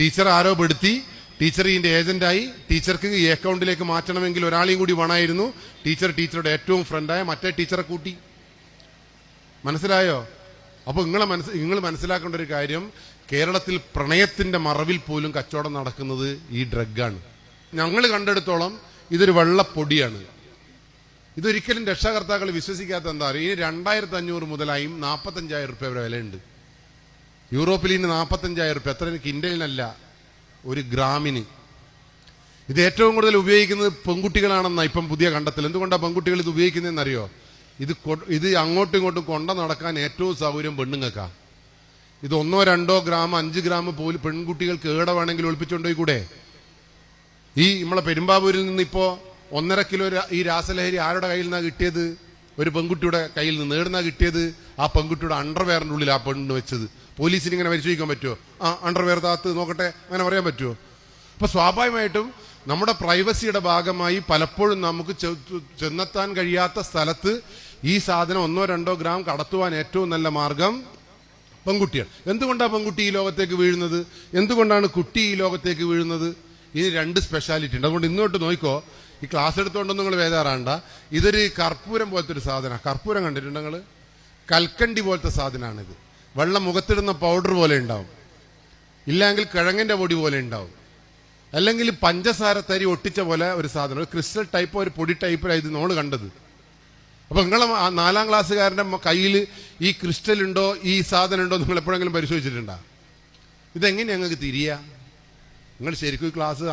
Teacher ആരോ പെടുത്തി, teacher ഇതിന്റെ ഏജന്റായി. ടീച്ചർക്ക് ഈ അക്കൗണ്ടിലേക്ക് മാറ്റണമെങ്കിൽ ഒരാളെയും കൂടി വേണമായിരുന്നു. ടീച്ചറുടെ ഏറ്റവും ഫ്രണ്ടായ മറ്റേ ടീച്ചറെ കൂട്ടി. മനസ്സിലായോ? അപ്പൊ നിങ്ങൾ മനസ്സിലാക്കേണ്ട ഒരു കാര്യം, കേരളത്തിൽ പ്രണയത്തിന്റെ മറവിൽ പോലും കച്ചവടം നടക്കുന്നത് ഈ ഡ്രഗാണ്. ഞങ്ങൾ കണ്ടെടുത്തോളം ഇതൊരു വെള്ളപ്പൊടിയാണ്. ഇതൊരിക്കലും രക്ഷാകർത്താക്കൾ വിശ്വസിക്കാത്ത എന്താ പറയുക, ഇനി 2500 മുതലായും 45,000 റുപ്യ വരെ വിലയുണ്ട്. യൂറോപ്പിൽ ഇന്ന് 45,000 റുപ്യ, എത്ര കിൻഡലിനല്ല, ഒരു ഗ്രാമിന്. ഇത് ഏറ്റവും കൂടുതൽ ഉപയോഗിക്കുന്നത് പെൺകുട്ടികളാണെന്നാ ഇപ്പം പുതിയ കണ്ടെത്തൽ. എന്തുകൊണ്ടാണ് പെൺകുട്ടികൾ ഇത് ഉപയോഗിക്കുന്നതെന്നറിയോ? ഇത് അങ്ങോട്ടും ഇങ്ങോട്ടും കൊണ്ട നടക്കാൻ ഏറ്റവും സൗകര്യം പെണ്ണുങ്ങൾക്കാ. ഇത് 1-2 ഗ്രാം 5 ഗ്രാം പോലും പെൺകുട്ടികൾക്ക് ഏടെ വേണമെങ്കിൽ ഒളിപ്പിച്ചുകൊണ്ടോയി കൂടെ. ഈ നമ്മളെ പെരുമ്പാവൂരിൽ നിന്ന് ഇപ്പോ 1.5 കിലോ ഈ രാസലഹരി ആരുടെ കയ്യിൽ നിന്നാ കിട്ടിയത്? ഒരു പെൺകുട്ടിയുടെ കയ്യിൽ നിന്ന്. ഏടുന്നാ കിട്ടിയത്? ആ പെൺകുട്ടിയുടെ അണ്ടർവെയറിന്റെ ഉള്ളിൽ ആ പെണ്ണിന് വെച്ചത്. പോലീസിന് ഇങ്ങനെ പരിശോധിക്കാൻ പറ്റുമോ? ആ അണ്ടർവെയർ താത്ത് നോക്കട്ടെ, അങ്ങനെ പറയാൻ പറ്റുമോ? അപ്പൊ സ്വാഭാവികമായിട്ടും നമ്മുടെ പ്രൈവസിയുടെ ഭാഗമായി പലപ്പോഴും നമുക്ക് ചെന്നെത്താൻ കഴിയാത്ത സ്ഥലത്ത് ഈ സാധനം 1-2 ഗ്രാം കടത്തുവാൻ ഏറ്റവും നല്ല മാർഗം പെൺകുട്ടിയാണ്. എന്തുകൊണ്ടാണ് പെൺകുട്ടി ഈ ലോകത്തേക്ക് വീഴുന്നത്? എന്തുകൊണ്ടാണ് കുട്ടി ഈ ലോകത്തേക്ക് വീഴുന്നത്? ഇനി 2 സ്പെഷ്യാലിറ്റി ഉണ്ട്. അതുകൊണ്ട് ഇന്നോട്ട് നോക്കിക്കോ, ഈ ക്ലാസ് എടുത്തോണ്ടൊന്നും നിങ്ങൾ വേദാറാണ്ട. ഇതൊരു കർപ്പൂരം പോലത്തെ ഒരു സാധനമാണ്. കർപ്പൂരം കണ്ടിട്ടുണ്ട് നിങ്ങൾ? കൽക്കണ്ടി പോലത്തെ സാധനമാണിത്. വെള്ളം മുഖത്തിടുന്ന പൗഡർ പോലെ ഉണ്ടാവും, ഇല്ലെങ്കിൽ കിഴങ്ങിന്റെ പൊടി പോലെ ഉണ്ടാവും, അല്ലെങ്കിൽ പഞ്ചസാര തരി ഒട്ടിച്ച പോലെ ഒരു സാധനം, ഒരു ക്രിസ്റ്റൽ ടൈപ്പ്, ഒരു പൊടി ടൈപ്പിലാണ് ഇത് നമ്മൾ കണ്ടത്. അപ്പൊ നിങ്ങൾ 4ാം ക്ലാസ്സുകാരന്റെ കയ്യിൽ ഈ ക്രിസ്റ്റൽ ഉണ്ടോ, ഈ സാധനം ഉണ്ടോ, നിങ്ങൾ എപ്പോഴെങ്കിലും പരിശോധിച്ചിട്ടുണ്ടോ? ഇതെങ്ങനെയാണ് ഞങ്ങൾക്ക് തിരിയാ? നിങ്ങൾ ശരിക്കും ഈ ക്ലാസ്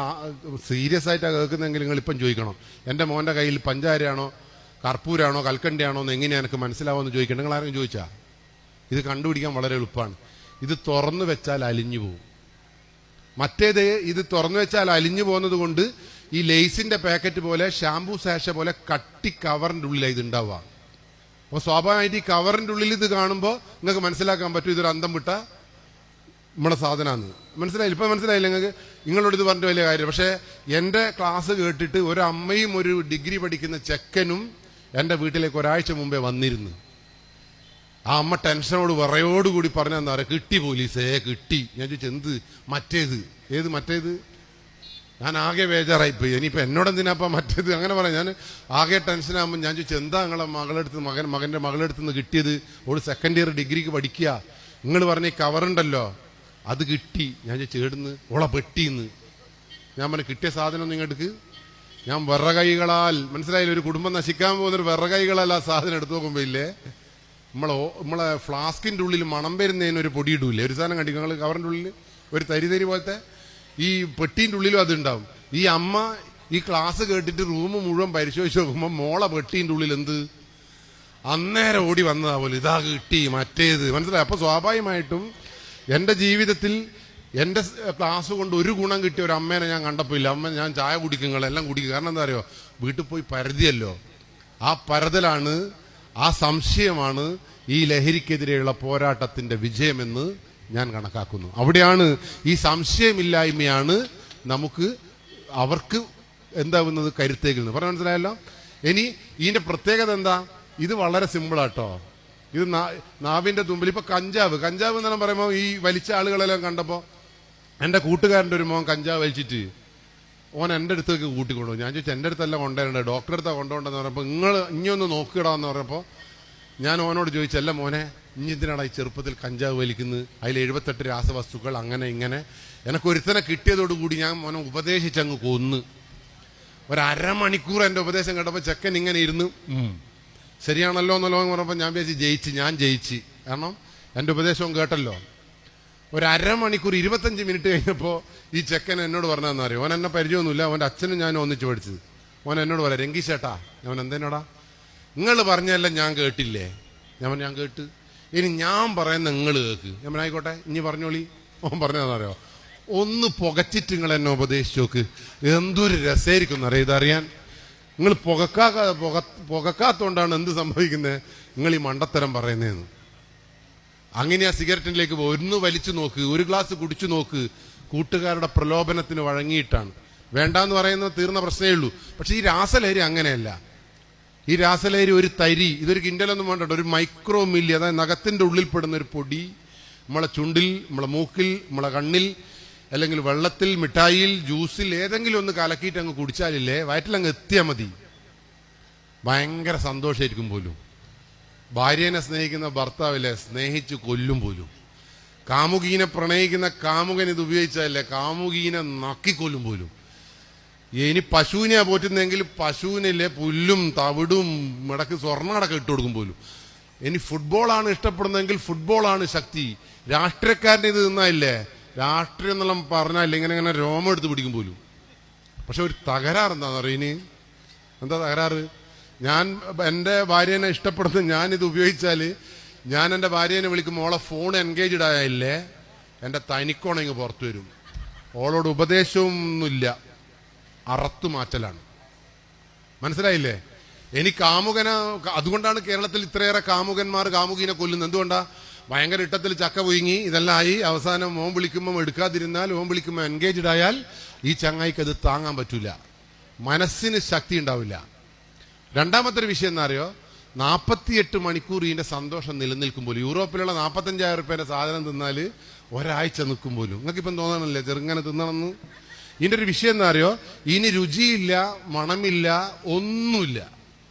സീരിയസ് ആയിട്ടാണ് കേൾക്കുന്നതെങ്കിൽ നിങ്ങൾ ഇപ്പം ചോദിക്കണം, എൻ്റെ മോൻ്റെ കയ്യിൽ പഞ്ചാരയാണോ കർപ്പൂരാണോ കൽക്കണ്ടിയാണോ എന്ന് എങ്ങനെയാണ് എനിക്ക് മനസ്സിലാവുമെന്ന് ചോദിക്കണം. നിങ്ങൾ ആരെങ്കിലും ചോദിച്ചാ? ഇത് കണ്ടുപിടിക്കാൻ വളരെ എളുപ്പമാണ്. ഇത് തുറന്നു വെച്ചാൽ അലിഞ്ഞു പോകും. മറ്റേത് ഇത് തുറന്നു വെച്ചാൽ അലിഞ്ഞു പോകുന്നത് കൊണ്ട് ഈ ലേസിന്റെ പാക്കറ്റ് പോലെ, ഷാംപൂ സാഷ പോലെ കട്ടി കവറിന്റെ ഉള്ളിലാണ് ഇത് ഉണ്ടാവുക. അപ്പോൾ സ്വാഭാവികമായിട്ട് ഈ കവറിന്റെ ഉള്ളിൽ ഇത് കാണുമ്പോൾ നിങ്ങൾക്ക് മനസ്സിലാക്കാൻ പറ്റും ഇതൊരു അന്തം വിട്ട നമ്മുടെ സാധനമാണ്. മനസ്സിലായില്ല? ഇപ്പം മനസ്സിലായില്ല നിങ്ങൾക്ക്? നിങ്ങളോട് ഇത് പറഞ്ഞിട്ട് വലിയ കാര്യം. പക്ഷേ എൻ്റെ ക്ലാസ് കേട്ടിട്ട് ഒരു അമ്മയും ഒരു ഡിഗ്രി പഠിക്കുന്ന ചെക്കനും എൻ്റെ വീട്ടിലേക്ക് ഒരാഴ്ച മുമ്പേ വന്നിരുന്നു. ആ അമ്മ ടെൻഷനോട് വിറയോടുകൂടി പറഞ്ഞെന്താ പറയുക, കിട്ടി പോലീസേ കിട്ടി. ഞാൻ ചോദിച്ചു എന്ത്? മറ്റേത്. ഏത് മറ്റേത്? ഞാൻ ആകെ ബേജാറായിപ്പോയി. ഇനിയിപ്പോൾ എന്നോടെന്തിനാപ്പം മറ്റേത് അങ്ങനെ പറയാം. ഞാൻ ആകെ ടെൻഷനാകുമ്പോൾ ഞാൻ ചോദിച്ചു എന്താ നിങ്ങളെ മകൻ്റെ മകളെടുത്ത് നിന്ന് കിട്ടിയത്? ഒരു 2nd ഇയർ ഡിഗ്രിക്ക് പഠിക്കുക. നിങ്ങൾ പറഞ്ഞ ഈ കവറുണ്ടല്ലോ അത് കിട്ടി. ഞാൻ ചോദിച്ചു ഏടുന്ന്? ഓളെ പെട്ടിന്ന്. ഞാൻ പറഞ്ഞു കിട്ടിയ സാധനം നിങ്ങടുക്ക്. ഞാൻ വിറകൈകളാൽ, മനസ്സിലായില്ല, ഒരു കുടുംബം നശിക്കാൻ പോകുന്നൊരു വിറകൈകളല്ല ആ സാധനം എടുത്തു നോക്കുമ്പോ ഇല്ലേ, നമ്മളെ ഫ്ലാസ്കിന്റെ ഉള്ളിൽ മണം വരുന്നതിനൊരു പൊടി ഇടൂല്ലേ, ഒരു സാധനം കണ്ടി നിങ്ങൾ കവറിന്റെ ഉള്ളിൽ ഒരു തരി പോലത്തെ, ഈ പെട്ടീൻ്റെ ഉള്ളിലും അതുണ്ടാവും. ഈ അമ്മ ഈ ക്ലാസ് കേട്ടിട്ട് റൂം മുഴുവൻ പരിശോധിച്ച് നോക്കുമ്പോൾ മോളെ പെട്ടീൻ്റെ ഉള്ളിൽ എന്ത്? അന്നേരം ഓടി വന്നതാ പോലെ, ഇതാ കിട്ടി മറ്റേത്. മനസ്സിലായി? അപ്പൊ സ്വാഭാവികമായിട്ടും എൻ്റെ ജീവിതത്തിൽ എൻ്റെ ക്ലാസ് കൊണ്ട് ഒരു ഗുണം കിട്ടിയ ഒരു അമ്മേനെ ഞാൻ കണ്ടപ്പോൾ ഇല്ല. അമ്മ ഞാൻ ചായ കുടിക്കുങ്ങളെല്ലാം കുടിക്കും. കാരണം എന്താ അറിയോ, വീട്ടിൽ പോയി പരതിയല്ലോ. ആ പരതലാണ്, ആ സംശയമാണ് ഈ ലഹരിക്കെതിരെയുള്ള പോരാട്ടത്തിന്റെ വിജയമെന്ന് ഞാൻ കണക്കാക്കുന്നു. അവിടെയാണ് ഈ സംശയമില്ലായ്മയാണ് നമുക്ക് അവർക്ക് എന്താവുന്നത് കരുത്തേക്കുന്നത്. പറഞ്ഞ മനസ്സിലായല്ലോ? ഇനി ഇതിന്റെ പ്രത്യേകത എന്താ? ഇത് വളരെ സിമ്പിളാട്ടോ. ഇത് നാവിന്റെ തുമ്പിൽ. ഇപ്പൊ കഞ്ചാവ് എന്ന് പറയുമ്പോൾ ഈ വലിച്ച ആളുകളെല്ലാം കണ്ടപ്പോൾ എൻ്റെ കൂട്ടുകാരൻ്റെ ഒരു മോൻ കഞ്ചാവ് വലിച്ചിട്ട് ഓൻ എൻ്റെ അടുത്തേക്ക് കൂട്ടിക്കൊണ്ടുപോകും. ഞാൻ ചോദിച്ചു എൻ്റെ അടുത്തല്ല കൊണ്ടുവരേണ്ടത്, ഡോക്ടറെ അടുത്താ കൊണ്ടുപോകേണ്ടതെന്ന് പറഞ്ഞപ്പോൾ നിങ്ങൾ ഇനിയൊന്ന് നോക്കിയിടാന്ന് പറഞ്ഞപ്പോൾ ഞാൻ ഓനോട് ചോദിച്ചല്ല മോനെ, ഇനി എന്തിനാണ് ഈ ചെറുപ്പത്തിൽ കഞ്ചാവ് വലിക്കുന്നത്? അതിൽ 78 രാസവസ്തുക്കൾ അങ്ങനെ ഇങ്ങനെ. എനക്കൊരുത്തനെ കിട്ടിയതോടുകൂടി ഞാൻ മോനെ ഉപദേശിച്ചങ്ങ് കൊന്ന്. ഒരു അരമണിക്കൂർ എൻ്റെ ഉപദേശം കേട്ടപ്പോൾ ചെക്കൻ ഇങ്ങനെ ഇരുന്ന് ശരിയാണല്ലോ എന്നല്ലോ എന്ന് പറഞ്ഞപ്പോൾ ഞാൻ വിചാരിച്ച് ഞാൻ ജയിച്ച്. കാരണം എൻ്റെ ഉപദേശവും കേട്ടല്ലോ. ഒരു അരമണിക്കൂർ 25 മിനിറ്റ് കഴിഞ്ഞപ്പോൾ ഈ ചെക്കൻ എന്നോട് പറഞ്ഞതെന്ന് അറിയാം. ഓൻ എന്നെ പരിചയമൊന്നുമില്ല, അവൻ്റെ അച്ഛനും ഞാനും ഒന്നിച്ച് പഠിച്ചത്. ഓൻ എന്നോട് പറയാം, രംഗീശേട്ടാ. ഞാൻ എന്തിനോടാ? നിങ്ങൾ പറഞ്ഞതെല്ലാം ഞാൻ കേട്ടില്ലേ? ഞാൻ കേട്ട്. ഇനി ഞാൻ പറയുന്ന നിങ്ങൾ കേക്ക്. ഞാൻ ആയിക്കോട്ടെ ഇനി പറഞ്ഞോളി. ഓൻ പറഞ്ഞതെന്നറിയോ, ഒന്ന് പുകച്ചിട്ട് നിങ്ങൾ എന്നെ ഉപദേശിച്ചു നോക്ക്, എന്തൊരു രസമായിരിക്കും എന്നറിയാം ഇതറിയാൻ. നിങ്ങൾ പുകക്കാത്തോണ്ടാണ് എന്ത് സംഭവിക്കുന്നത്, നിങ്ങൾ ഈ മണ്ടത്തരം പറയുന്നതെന്ന്. അങ്ങനെ ആ സിഗരറ്റിലേക്ക് ഒന്ന് വലിച്ചു നോക്ക്, ഒരു ഗ്ലാസ് കുടിച്ചു നോക്ക്. കൂട്ടുകാരുടെ പ്രലോഭനത്തിന് വഴങ്ങിയിട്ടാണ്. വേണ്ടാന്ന് പറയുന്നത് തീർന്ന പ്രശ്നമേ ഉള്ളൂ. പക്ഷെ ഈ രാസലഹരി അങ്ങനെയല്ല. ഈ രാസലഹരി ഒരു തരി, ഇതൊരു കിൻഡലൊന്നും വേണ്ട, ഒരു മൈക്രോ മില്ലി, അതായത് നഖത്തിന്റെ ഉള്ളിൽ പെടുന്ന ഒരു പൊടി നമ്മളെ ചുണ്ടിൽ, നമ്മളെ മൂക്കിൽ, നമ്മളെ കണ്ണിൽ അല്ലെങ്കിൽ വെള്ളത്തിൽ, മിഠായിയിൽ, ജ്യൂസിൽ ഏതെങ്കിലും ഒന്ന് കലക്കിയിട്ട് അങ്ങ് കുടിച്ചാലില്ലേ വയറ്റിലങ്ങ് എത്തിയാൽ മതി, ഭയങ്കര സന്തോഷമായിരിക്കും പോലും. ഭാര്യനെ സ്നേഹിക്കുന്ന ഭർത്താവില്ലേ സ്നേഹിച്ച് കൊല്ലും പോലും. കാമുകീനെ പ്രണയിക്കുന്ന കാമുകൻ ഇത് ഉപയോഗിച്ചാലേ കാമുകീനെ നക്കിക്കൊല്ലും പോലും. ഇനി പശുവിനെയാ പോറ്റുന്നെങ്കിൽ പശുവിനില്ലേ പുല്ലും തവിടും ഇടക്ക് സ്വർണ്ണടക്കം ഇട്ട് കൊടുക്കും പോലും. ഇനി ഫുട്ബോളാണ് ഇഷ്ടപ്പെടുന്നതെങ്കിൽ ഫുട്ബോളാണ് ശക്തി. രാഷ്ട്രീയക്കാരൻ്റെ ഇത് നിന്നായില്ലേ രാഷ്ട്രീയം എന്നുള്ള പറഞ്ഞാൽ ഇങ്ങനെ ഇങ്ങനെ രോമം എടുത്ത് പിടിക്കും പോലും. പക്ഷെ ഒരു തകരാറ് എന്താണെന്ന് പറയും. ഇനി എന്താ തകരാറ്? ഞാൻ എൻ്റെ ഭാര്യനെ ഇഷ്ടപ്പെടുന്ന ഞാനിത് ഉപയോഗിച്ചാൽ ഞാൻ എൻ്റെ ഭാര്യനെ വിളിക്കുമ്പോൾ ഓളെ ഫോൺ എൻഗേജ്ഡ് ആയാലേ എൻ്റെ തനിക്കോണിങ് പുറത്തു വരും. ഓളോട് ഉപദേശമൊന്നുമില്ല, അറത്തു മാറ്റലാണ്. മനസ്സിലായില്ലേ? എനിക്ക് കാമുകന, അതുകൊണ്ടാണ് കേരളത്തിൽ ഇത്രയേറെ കാമുകന്മാർ കാമുകീനെ കൊല്ലുന്നത്. എന്തുകൊണ്ടാ? ഭയങ്കര ഇട്ടത്തിൽ ചക്ക പൊയ്ങ്ങി ഇതെല്ലാം ആയി അവസാനം ഓൻ വിളിക്കുമ്പോൾ എടുക്കാതിരുന്നാൽ, ഓൻ വിളിക്കുമ്പോൾ എൻഗേജ്ഡ് ആയാൽ ഈ ചങ്ങായിക്ക് അത് താങ്ങാൻ പറ്റൂല, മനസ്സിന് ശക്തി ഉണ്ടാവില്ല. രണ്ടാമത്തെ ഒരു വിഷയം എന്താ അറിയോ? 48 മണിക്കൂർ ഇതിന്റെ സന്തോഷം നിലനിൽക്കുമ്പോൾ, യൂറോപ്പിലുള്ള 45,000 രൂപയുടെ സാധനം തിന്നാൽ ഒരാഴ്ച നിൽക്കും പോലും. നിങ്ങൾക്കിപ്പം തോന്നണല്ലേ ചെറുങ്ങനെ തിന്നണമെന്ന്? ഇതിന്റെ ഒരു വിഷയം എന്താ അറിയോ? ഇനി രുചിയില്ല, മണമില്ല, ഒന്നുമില്ല.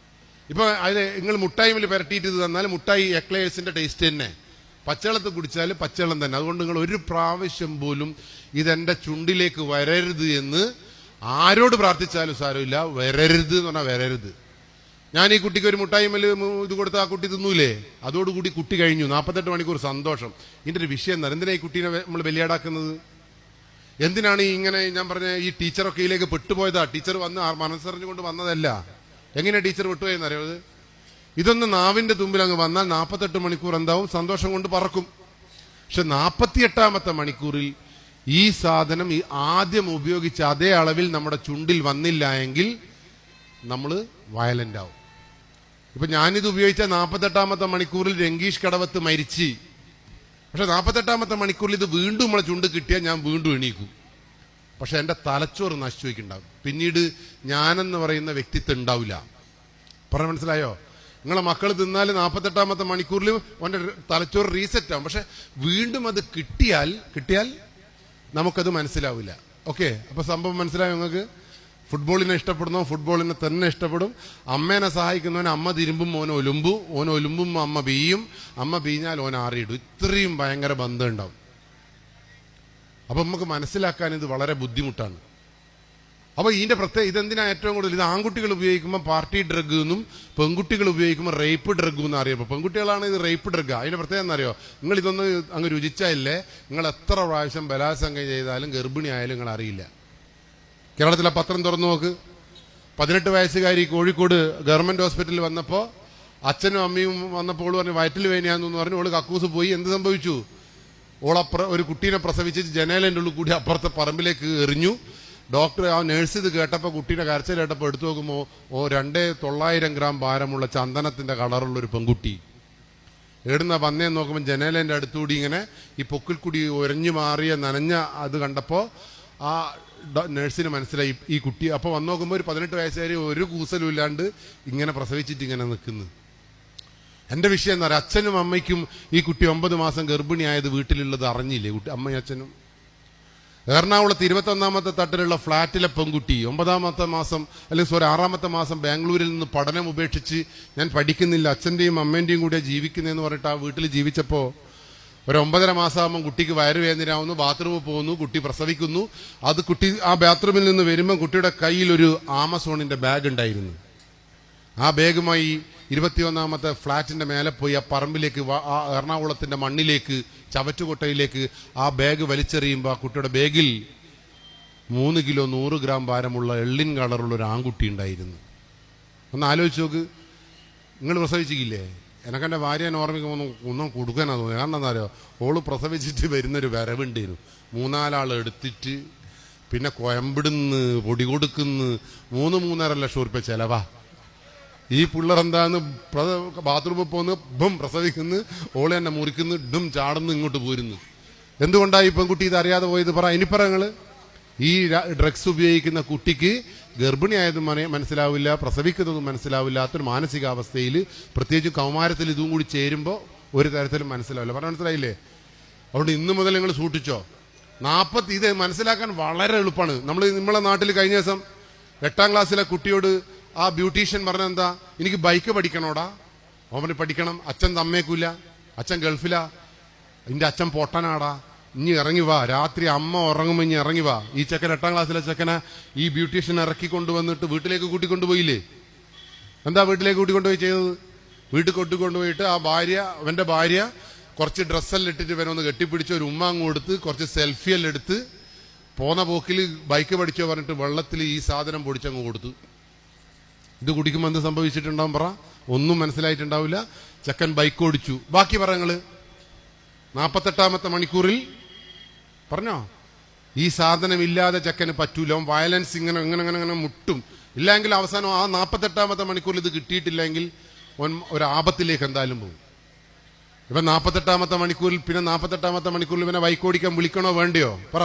ഇപ്പൊ അതിൽ നിങ്ങൾ മുട്ടായിമിൽ പുരട്ടിയിട്ട് ഇത് തന്നാൽ മുട്ടായി എക്ലേഴ്സിന്റെ ടേസ്റ്റ് തന്നെ. പച്ചവെള്ളത്തിൽ കുടിച്ചാൽ പച്ചവെള്ളം തന്നെ. അതുകൊണ്ട് നിങ്ങൾ ഒരു പ്രാവശ്യം പോലും ഇതെന്റെ ചുണ്ടിലേക്ക് വരരുത് എന്ന് ആരോട് പ്രാർത്ഥിച്ചാലും സാരമില്ല. വരരുത് എന്ന് പറഞ്ഞാൽ വരരുത്. ഞാൻ ഈ കുട്ടിക്ക് ഒരു മുട്ടായി മേല് ഇത് കൊടുത്ത് ആ കുട്ടി തിന്നൂലേ, അതോടുകൂടി കുട്ടി കഴിഞ്ഞു. 48 മണിക്കൂർ സന്തോഷം. ഇതിന്റെ ഒരു വിഷയം എന്താ? എന്തിനാ ഈ കുട്ടീനെ നമ്മൾ ബലിയാടാക്കുന്നത്? എന്തിനാണ് ഇങ്ങനെ? ഞാൻ പറഞ്ഞ ഈ ടീച്ചറൊക്കെ ഇതിലേക്ക് പെട്ടുപോയതാ. ടീച്ചർ വന്ന് മനസ്സറിഞ്ഞുകൊണ്ട് വന്നതല്ല. എങ്ങനെയാ ടീച്ചർ വിട്ടുപോയെന്ന് അറിയാത്? ഇതൊന്ന് നാവിന്റെ തുമ്പിൽ അങ്ങ് വന്നാൽ 48 മണിക്കൂർ എന്താവും? സന്തോഷം കൊണ്ട് പറക്കും. പക്ഷെ 48ാമത്തെ മണിക്കൂറിൽ ഈ സാധനം ഈ ആദ്യം ഉപയോഗിച്ച അതേ അളവിൽ നമ്മുടെ ചുണ്ടിൽ വന്നില്ല എങ്കിൽ നമ്മൾ വയലന്റ് ആവും. ഇപ്പൊ ഞാനിത് ഉപയോഗിച്ച 48ാമത്തെ മണിക്കൂറിൽ രംഗീഷ് കടവത്ത് മരിച്ച്, പക്ഷെ 48ാമത്തെ മണിക്കൂറിൽ ഇത് വീണ്ടും നമ്മളെ ചുണ്ട് കിട്ടിയാൽ ഞാൻ വീണ്ടും എണീക്കും. പക്ഷെ എന്റെ തലച്ചോറ് നശിച്ചുവയ്ക്കുണ്ടാവും. പിന്നീട് ഞാനെന്ന് പറയുന്ന വ്യക്തിത്വം ഉണ്ടാവില്ല. പറഞ്ഞ മനസ്സിലായോ? നിങ്ങളെ മക്കൾ തിന്നാൽ 48ാമത്തെ മണിക്കൂറിൽ അവന്റെ തലച്ചോറ് റീസെറ്റ് ആവും. പക്ഷെ വീണ്ടും അത് കിട്ടിയാൽ നമുക്കത് മനസ്സിലാവില്ല. ഓക്കെ, അപ്പൊ സംഭവം മനസ്സിലായോ നിങ്ങൾക്ക്? ഫുട്ബോളിനെ ഇഷ്ടപ്പെടുന്നോ ഫുട്ബോളിനെ തന്നെ ഇഷ്ടപ്പെടും. അമ്മേനെ സഹായിക്കുന്നവന് അമ്മ തിരുമ്പും ഓൻ ഒലുമ്പും അമ്മ ബീയും, അമ്മ ബീഞ്ഞാൽ ഓൻ ആറിയിടും. ഇത്രയും ഭയങ്കര ബന്ധം ഉണ്ടാവും. അപ്പൊ നമുക്ക് മനസ്സിലാക്കാൻ ഇത് വളരെ ബുദ്ധിമുട്ടാണ്. അപ്പൊ ഇതിന്റെ ഇതെന്തിനാ ഏറ്റവും കൂടുതൽ? ഇത് ആൺകുട്ടികൾ ഉപയോഗിക്കുമ്പോൾ പാർട്ടി ഡ്രഗ് എന്നും പെൺകുട്ടികൾ ഉപയോഗിക്കുമ്പോൾ റേപ്പ് ഡ്രഗ് എന്ന് അറിയപ്പോൾ പെൺകുട്ടികളാണ് ഇത് റേപ്പ് ഡ്രഗ്. അതിന്റെ പ്രത്യേകത എന്നറിയോ? നിങ്ങൾ ഇതൊന്ന് അങ്ങ് രുചിച്ചായില്ലേ നിങ്ങൾ എത്ര പ്രാവശ്യം ബലാത്സംഗം ചെയ്താലും ഗർഭിണി ആയാലും നിങ്ങൾ അറിയില്ല. കേരളത്തിലെ പത്രം തുറന്നു നോക്ക്. 18 വയസ്സുകാരി കോഴിക്കോട് ഗവൺമെന്റ് ഹോസ്പിറ്റലിൽ വന്നപ്പോൾ അച്ഛനും അമ്മയും വന്നപ്പോൾ പറഞ്ഞു വയറ്റിൽ വേദനയാണെന്ന് പറഞ്ഞു. ഓള് കക്കൂസ് പോയി. എന്ത് സംഭവിച്ചു? ഒരു കുട്ടീനെ പ്രസവിച്ച് ജനലിന്റെ ഉള്ളിൽ കൂടി അപ്പുറത്തെ പറമ്പിലേക്ക് എറിഞ്ഞു. ഡോക്ടർ ആ നേഴ്സ് ഇത് കേട്ടപ്പോൾ കുട്ടീനെ കരച്ചിൽ കേട്ടപ്പോൾ എടുത്തു നോക്കുമ്പോൾ 2,900 ഗ്രാം ഭാരമുള്ള ചന്ദനത്തിന്റെ കളറുള്ള ഒരു പെൺകുട്ടി. എവിടുന്ന വന്നേന്ന് നോക്കുമ്പോൾ ജനലിന്റെ അടുത്തുകൂടി ഇങ്ങനെ ഈ പൊക്കിൽ കൂടി ഒരഞ്ഞു മാറിയ നനഞ്ഞ അത് കണ്ടപ്പോൾ ആ നേഴ്സിന് മനസ്സിലായി ഈ കുട്ടി. അപ്പൊ വന്നു നോക്കുമ്പോൾ ഒരു 18 വയസ്സുകാരി ഒരു കൂസലും ഇല്ലാണ്ട് ഇങ്ങനെ പ്രസവിച്ചിട്ട് ഇങ്ങനെ നിൽക്കുന്നു. എന്റെ വിഷയം എന്താ പറയുക? അച്ഛനും അമ്മയ്ക്കും ഈ കുട്ടി 9 മാസം ഗർഭിണിയായത് വീട്ടിലുള്ളത് അറിഞ്ഞില്ലേ? അമ്മയും അച്ഛനും. എറണാകുളത്ത് 21ാമത്തെ തട്ടിലുള്ള ഫ്ളാറ്റിലെ പെൺകുട്ടി 9ാമത്തെ മാസം അല്ലെങ്കിൽ 6ാമത്തെ മാസം ബാംഗ്ലൂരിൽ നിന്ന് പഠനം ഉപേക്ഷിച്ച് ഞാൻ പഠിക്കുന്നില്ല, അച്ഛന്റെയും അമ്മേന്റെയും കൂടെ ജീവിക്കുന്നതെന്ന് പറഞ്ഞിട്ട് ആ വീട്ടിൽ ജീവിച്ചപ്പോ ഒരു 9.5 മാസമാകുമ്പോൾ കുട്ടിക്ക് വയറുവേദനയാവുന്നു, ബാത്റൂമിൽ പോകുന്നു, കുട്ടി പ്രസവിക്കുന്നു. അത് കുട്ടി ആ ബാത്റൂമിൽ നിന്ന് വരുമ്പോൾ കുട്ടിയുടെ കയ്യിൽ ഒരു ആമസോണിന്റെ ബാഗ് ഉണ്ടായിരുന്നു. ആ ബാഗുമായി 21ാമത്തെ ഫ്ളാറ്റിന്റെ മേലെ പോയി ആ പറമ്പിലേക്ക് ആ എറണാകുളത്തിന്റെ മണ്ണിലേക്ക് ചവറ്റുകൊട്ടയിലേക്ക് ആ ബാഗ് വലിച്ചെറിയുമ്പോൾ ആ കുട്ടിയുടെ ബാഗിൽ 3 കിലോ 100 ഗ്രാം ഭാരമുള്ള എള്ളിൻ കളറുള്ള ഒരു ആൺകുട്ടി ഉണ്ടായിരുന്നു. ഒന്ന് ആലോചിച്ച് നോക്ക്. നിങ്ങൾ പ്രസവിച്ചില്ലേ? എനക്കെൻ്റെ ഭാര്യനെ ഓർമ്മിക്കുമ്പോൾ ഒന്നും കൊടുക്കാനാ തോന്നുന്നത്. കാരണം എന്താ പറയുക? ഓള് പ്രസവിച്ചിട്ട് വരുന്നൊരു വരവുണ്ടായിരുന്നു. 3-4 ആൾ എടുത്തിട്ട് പിന്നെ കോയമ്പിടുന്ന് പൊടി കൊടുക്കുന്നു. 3-3.5 ലക്ഷം ഉറുപ്പ്യ ചെലവാ. ഈ പിള്ളേരെന്താന്ന് ബാത്റൂമിൽ പോന്ന് ബും പ്രസവിക്കുന്നു, ഓളെ തന്നെ മുറിക്കുന്നു, ഡും ചാടുന്നു, ഇങ്ങോട്ട് പോരുന്നു. എന്തുകൊണ്ടാണ് ഈ പെൺകുട്ടി ഇത് അറിയാതെ പോയത്? പറ. ഇനിപ്പറ നിങ്ങള്. ഈ ഡ്രഗ്സ് ഉപയോഗിക്കുന്ന കുട്ടിക്ക് ഗർഭിണിയായതും മനസ്സിലാവില്ല, പ്രസവിക്കുന്നതും മനസ്സിലാവില്ലാത്തൊരു മാനസികാവസ്ഥയിൽ, പ്രത്യേകിച്ച് കൗമാരത്തിൽ ഇതും കൂടി ചേരുമ്പോൾ ഒരു തരത്തിലും മനസ്സിലാവില്ല. പറഞ്ഞ മനസ്സിലായില്ലേ? അതുകൊണ്ട് ഇന്നു മുതൽ നിങ്ങൾ സൂക്ഷിച്ചോ. ഇത് മനസ്സിലാക്കാൻ വളരെ എളുപ്പമാണ്. നമ്മളെ നാട്ടിൽ കഴിഞ്ഞ ദിവസം 8ാം ക്ലാസ്സിലെ കുട്ടിയോട് ആ ബ്യൂട്ടീഷ്യൻ പറഞ്ഞ എന്താ, എനിക്ക് ബൈക്ക് പഠിക്കണോടാ. അവന് പഠിക്കണം, അച്ഛൻ തമ്മേക്കൂല, അച്ഛൻ ഗൾഫിലാ, എന്റെ അച്ഛൻ പൊട്ടനാടാ, ഇനി ഇറങ്ങി വാ, രാത്രി അമ്മ ഉറങ്ങുമ്പോ ഇനി ഇറങ്ങി വാ. ഈ ചെക്കൻ 8ാം ക്ലാസ്സിലെ ചെക്കനെ ഈ ബ്യൂട്ടീഷ്യൻ ഇറക്കി കൊണ്ടുവന്നിട്ട് വീട്ടിലേക്ക് കൂട്ടിക്കൊണ്ടുപോയില്ലേ? എന്താ വീട്ടിലേക്ക് കൂട്ടിക്കൊണ്ടുപോയി ചെയ്തത്? വീട്ടിൽ കൊണ്ടുപോയിട്ട് അവന്റെ ഭാര്യ കുറച്ച് ഡ്രസ്സെല്ലാം ഇട്ടിട്ട് ഇവനൊന്ന് കെട്ടിപ്പിടിച്ച് ഒരു ഉമ്മ അങ്ങ് കൊടുത്ത് കുറച്ച് സെൽഫിയെല്ലാം എടുത്ത് പോന്ന പോക്കിൽ ബൈക്ക് പഠിച്ചോ പറഞ്ഞിട്ട് വെള്ളത്തിൽ ഈ സാധനം പൊടിച്ചങ്ങ് കൊടുത്തു. ഇത് കുടിക്കുമ്പോൾ എന്ത് സംഭവിച്ചിട്ടുണ്ടാവും പറ? ഒന്നും മനസ്സിലായിട്ടുണ്ടാവില്ല. ചെക്കൻ ബൈക്ക് ഓടിച്ചു. ബാക്കി പറങ്ങള് 48ാമത്തെ മണിക്കൂറിൽ പറഞ്ഞോ, ഈ സാധനം ഇല്ലാതെ ചെക്കന് പറ്റൂല. വയലൻസ് ഇങ്ങനെ ഇങ്ങനെ ഇങ്ങനെ ഇങ്ങനെ മുട്ടും. ഇല്ലെങ്കിൽ അവസാനം ആ 48ാമത്തെ മണിക്കൂറിൽ ഇത് കിട്ടിയിട്ടില്ലെങ്കിൽ ഒരു ആപത്തിലേക്ക് എന്തായാലും പോകും. ഇവൻ 48ാമത്തെ മണിക്കൂറിൽ പിന്നെ 48ാമത്തെ മണിക്കൂറിൽ ഇവനെ ബൈക്ക് ഓടിക്കാൻ വിളിക്കണോ വേണ്ടയോ പറ?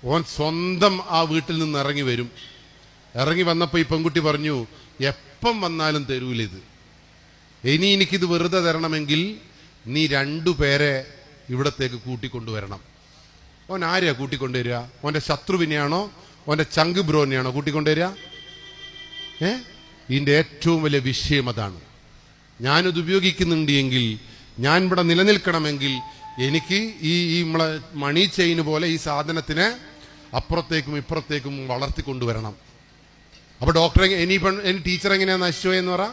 ഓൻ സ്വന്തം ആ വീട്ടിൽ നിന്ന് ഇറങ്ങി വരും. ഇറങ്ങി വന്നപ്പോ ഈ പെൺകുട്ടി പറഞ്ഞു, എപ്പം വന്നാലും തരൂല ഇത്. ഇനി എനിക്കിത് വെറുതെ തരണമെങ്കിൽ നീ 2 പേരെ ഇവിടത്തേക്ക് കൂട്ടിക്കൊണ്ടുവരണം. ഓൻ ആരെയാ കൂട്ടിക്കൊണ്ടുവരിക? ഓന്റെ ശത്രുവിനെയാണോ ഓന്റെ ചങ്ക് ബ്രോനെയാണോ കൂട്ടിക്കൊണ്ടുവരിക? ഇതിന്റെ ഏറ്റവും വലിയ വിഷയം അതാണ്. ഞാനിത് ഉപയോഗിക്കുന്നുണ്ട് എങ്കിൽ, ഞാൻ ഇവിടെ നിലനിൽക്കണമെങ്കിൽ എനിക്ക് ഈ നമ്മളെ മണി ചെയിൻ പോലെ ഈ സാധനത്തിനെ അപ്പുറത്തേക്കും ഇപ്പുറത്തേക്കും വളർത്തിക്കൊണ്ടുവരണം. അപ്പൊ ഡോക്ടറെ ഇനി ടീച്ചർ എങ്ങനെയാ നശിച്ചോ എന്ന് പറ?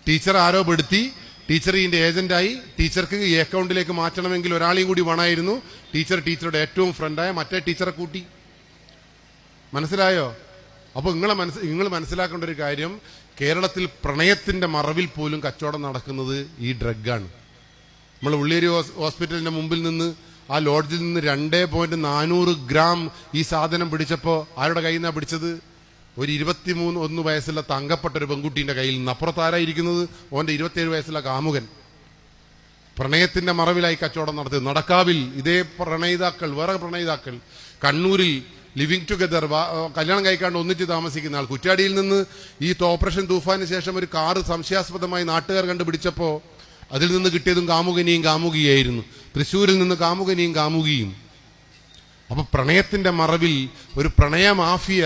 ടീച്ചർ ആരോപെടുത്തി, ടീച്ചർ ഇതിന്റെ ഏജന്റായി. ടീച്ചർക്ക് ഈ അക്കൗണ്ടിലേക്ക് മാറ്റണമെങ്കിൽ ഒരാളെയും കൂടി വേണമായിരുന്നു. ടീച്ചറുടെ ഏറ്റവും ഫ്രണ്ടായ മറ്റേ ടീച്ചറെ കൂട്ടി. മനസ്സിലായോ? അപ്പൊ നിങ്ങൾ മനസ്സിലാക്കേണ്ട ഒരു കാര്യം, കേരളത്തിൽ പ്രണയത്തിന്റെ മറവിൽ പോലും കച്ചവടം നടക്കുന്നത് ഈ ഡ്രഗാണ്. നമ്മൾ ഉള്ളിയേരി ഹോസ്പിറ്റലിന്റെ മുമ്പിൽ നിന്ന് ആ ലോഡ്ജിൽ നിന്ന് 2.400 ഗ്രാം ഈ സാധനം പിടിച്ചപ്പോ ആരുടെ കയ്യിൽ നിന്നാണ് പിടിച്ചത്? ഒരു 23 വയസ്സുള്ള തങ്കപ്പെട്ട ഒരു പെൺകുട്ടീന്റെ കയ്യിൽ നിന്ന്. അപ്പുറത്താരായിരിക്കുന്നത്? ഓന്റെ 27 വയസ്സുള്ള കാമുകൻ. പ്രണയത്തിന്റെ മറവിലായി കച്ചവടം നടത്തി. നടക്കാവിൽ ഇതേ പ്രണയിതാക്കൾ, വേറെ പ്രണയിതാക്കൾ. കണ്ണൂരിൽ ലിവിങ് ടുഗദർ, കല്യാണം കഴിക്കാണ്ട് ഒന്നിച്ച് താമസിക്കുന്ന ആൾ. കുറ്റ്യാടിയിൽ നിന്ന് ഈ ഓപ്പറേഷൻ തൂഫാന് ശേഷം ഒരു കാറ് സംശയാസ്പദമായി നാട്ടുകാർ കണ്ടുപിടിച്ചപ്പോ അതിൽ നിന്ന് കിട്ടിയതും കാമുകനിയും കാമുകിയായിരുന്നു. തൃശ്ശൂരിൽ നിന്ന് കാമുകനിയും കാമുകിയും. അപ്പൊ പ്രണയത്തിന്റെ മറവിൽ ഒരു പ്രണയ മാഫിയ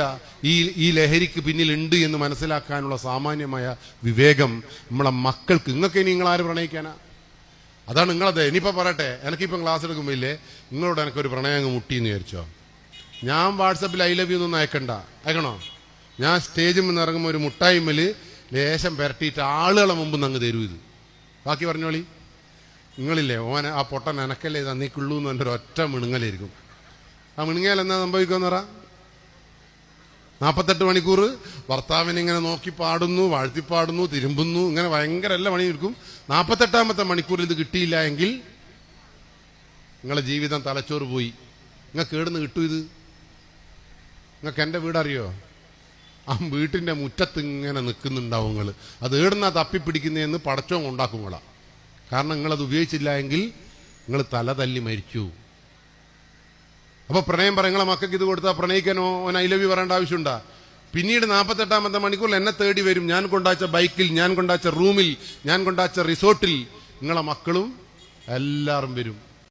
ഈ ലഹരിക്ക് പിന്നിലുണ്ട് എന്ന് മനസ്സിലാക്കാനുള്ള സാമാന്യമായ വിവേകം നമ്മളെ മക്കൾക്ക്. നിങ്ങൾക്ക് ഇനി നിങ്ങൾ ആര് പ്രണയിക്കാനാ? അതാണ് നിങ്ങളത്. ഇനിയിപ്പോ പറയട്ടെ, എനിക്കിപ്പം ക്ലാസ് എടുക്കുമ്പോ ഇല്ലേ, നിങ്ങളോട് എനിക്കൊരു പ്രണയം അങ്ങ് മുട്ടിയെന്ന് വിചാരിച്ചോ, ഞാൻ വാട്സപ്പിൽ ഐ ലവ് യു ഒന്നും അയക്കണോ? ഞാൻ സ്റ്റേജിൽ നിന്ന് ഇറങ്ങുമ്പോൾ ഒരു മുട്ടായിമ്മല് ലേശം പെരട്ടിയിട്ട് ആളുകളെ മുമ്പ് അങ്ങ് തരൂ ഇത്. ബാക്കി പറഞ്ഞോളി. നിങ്ങളില്ലേ ഓനെ ആ പൊട്ടൻ എനക്കല്ലേ തന്നിക്കുള്ളൂ എന്ന് എൻ്റെ ഒറ്റ മിണുങ്ങലായിരിക്കും. ആ മിണുങ്ങിയാൽ എന്നാ സംഭവിക്കുമെന്ന് പറ? 48 മണിക്കൂർ ഭർത്താവിനെ ഇങ്ങനെ നോക്കി പാടുന്നു, വാഴ്ത്തിപ്പാടുന്നു, തിരുമ്പുന്നു, ഇങ്ങനെ ഭയങ്കര എല്ലാ പണിയെടുക്കും. 48ാമത്തെ മണിക്കൂറിൽ ഇത് കിട്ടിയില്ല എങ്കിൽ നിങ്ങളെ ജീവിതം തലച്ചോറ് പോയി. നിങ്ങൾക്ക് കേടുന്ന് കിട്ടും ഇത്? നിങ്ങൾക്ക് എൻ്റെ വീടറിയോ? ആ വീട്ടിന്റെ മുറ്റത്ത് ഇങ്ങനെ നിൽക്കുന്നുണ്ടാവും നിങ്ങൾ. അത് ഏടുന്നാ തപ്പിപ്പിടിക്കുന്നതെന്ന് പടച്ചോൻ ഉണ്ടാക്കും നിങ്ങളാ. കാരണം നിങ്ങളത് ഉപയോഗിച്ചില്ല എങ്കിൽ നിങ്ങൾ തല തല്ലി മരിച്ചു. അപ്പൊ പ്രണയം പറ, നിങ്ങളെ മക്കൾക്ക് ഇത് കൊടുത്താൽ പ്രണയിക്കാനോ ഓൻ ഐ ലവ് യു പറയേണ്ട ആവശ്യമുണ്ടാ? പിന്നീട് 48ാമത്തെ മണിക്കൂറിൽ എന്നെ തേടി വരും. ഞാൻ കൊണ്ടാച്ച ബൈക്കിൽ, ഞാൻ കൊണ്ടാച്ച റൂമിൽ, ഞാൻ കൊണ്ടാച്ച റിസോർട്ടിൽ നിങ്ങളെ മക്കളും എല്ലാവരും വരും.